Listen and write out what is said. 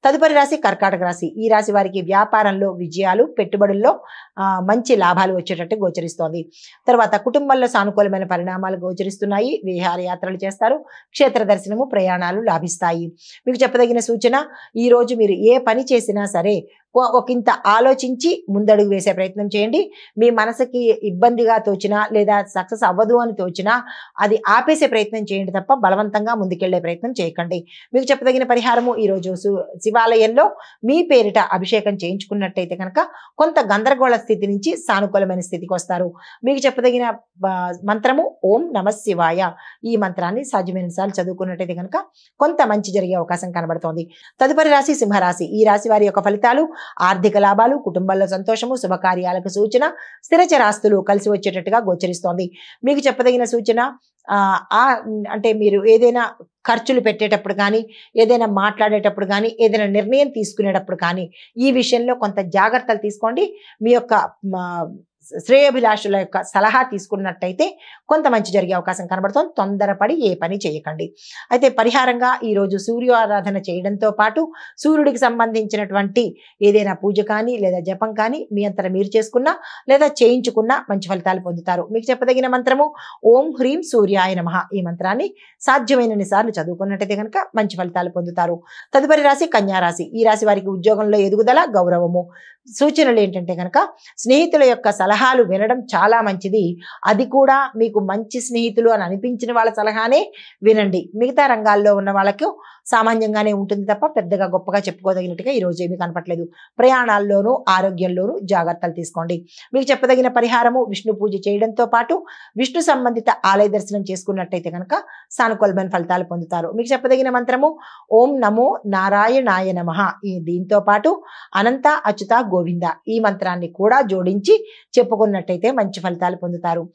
తదుపరి రాశి కర్కాటక రాశి. ఈ రాశి వారికి వ్యాపారంలో విజయాలు, పెట్టుబడుల్లో మంచి లాభాలు వచ్చేటట్టు గోచరిస్తోంది. తర్వాత కుటుంబంలో సానుకూలమైన పరిణామాలు గోచరిస్తున్నాయి. విహారయాత్రలు చేస్తారు. క్షేత్ర దర్శనము, ప్రయాణాలు లాభిస్తాయి. మీకు చెప్పదగిన సూచన, ఈ రోజు మీరు ఏ పని చేసినా సరే ఒకంత ఆలోచించి ముందడుగు వేసే ప్రయత్నం చేయండి. మీ మనసుకి ఇబ్బందిగా తోచినా లేదా సక్సెస్ అవ్వదు అని తోచినా అది ఆపేసే ప్రయత్నం చేయండి తప్ప బలవంతంగా ముందుకెళ్లే ప్రయత్నం చేయకండి. మీకు చెప్పదగిన పరిహారము, ఈరోజు శివాలయంలో మీ పేరిట అభిషేకం చేయించుకున్నట్టయితే కనుక కొంత గందరగోళ స్థితి నుంచి సానుకూలమైన స్థితికి వస్తారు. మీకు చెప్పదగిన మంత్రము ఓం నమ శివాయ. ఈ మంత్రాన్ని సాధ్యమైన సార్లు చదువుకున్నట్టయితే కనుక కొంత మంచి జరిగే అవకాశం కనబడుతోంది. తదుపరి రాశి సింహరాశి. ఈ రాశి వారి యొక్క ఫలితాలు: ఆర్థిక లాభాలు, కుటుంబంలో సంతోషము, శుభకార్యాలకు సూచన, స్థిరచరాస్తులు కలిసి వచ్చేటట్టుగా గోచరిస్తోంది. మీకు చెప్పదగిన సూచన, అంటే మీరు ఏదైనా ఖర్చులు పెట్టేటప్పుడు కానీ, ఏదైనా మాట్లాడేటప్పుడు కానీ, ఏదైనా నిర్ణయం తీసుకునేటప్పుడు కానీ ఈ విషయంలో కొంత జాగ్రత్తలు తీసుకోండి. మీ యొక్క శ్రేయోభిలాషుల యొక్క సలహా తీసుకున్నట్టయితే కొంత మంచి జరిగే అవకాశం కనబడుతుంది. తొందరపడి ఏ పని చేయకండి. అయితే పరిహారంగా ఈరోజు సూర్యారాధన చేయడంతో పాటు సూర్యుడికి సంబంధించినటువంటి ఏదైనా పూజ కానీ లేదా జపం కానీ మీ అంతటా మీరు చేసుకున్నా లేదా చేయించుకున్నా మంచి ఫలితాలు పొందుతారు. మీకు చెప్పదగిన మంత్రము ఓం హ్రీం సూర్యాయ నమః. ఈ మంత్రాన్ని సాధ్యమైనన్ని సార్లు చదువుకున్నట్టయితే కనుక మంచి ఫలితాలు పొందుతారు. తదుపరి రాశి కన్యా రాశి. ఈ రాశి వారికి ఉద్యోగంలో ఎదుగుదల, గౌరవము. సూచనలు ఏంటంటే కనుక స్నేహితుల యొక్క సలహాలు వినడం చాలా మంచిది. అది కూడా మీకు మంచి స్నేహితులు అని అనిపించిన వాళ్ళ సలహానే వినండి. మిగతా రంగాల్లో ఉన్న వాళ్ళకు సామాన్యంగానే ఉంటుంది తప్ప పెద్దగా గొప్పగా చెప్పుకోదగినట్టుగా ఈ రోజు ఏమీ కనపట్లేదు. ప్రయాణాల్లోనూ ఆరోగ్యంలోనూ జాగ్రత్తలు తీసుకోండి. మీకు చెప్పదగిన పరిహారము విష్ణు పూజ చేయడంతో పాటు విష్ణు సంబంధిత ఆలయ దర్శనం చేసుకున్నట్టయితే కనుక సానుకూలమైన ఫలితాలు పొందుతారు. మీకు చెప్పదగిన మంత్రము ఓం నమో నారాయణాయ నమః. దీంతో పాటు అనంత అచ్యుత గోవింద ఈ మంత్రాన్ని కూడా జోడించి చెప్పుకున్నట్టయితే మంచి ఫలితాలు పొందుతారు.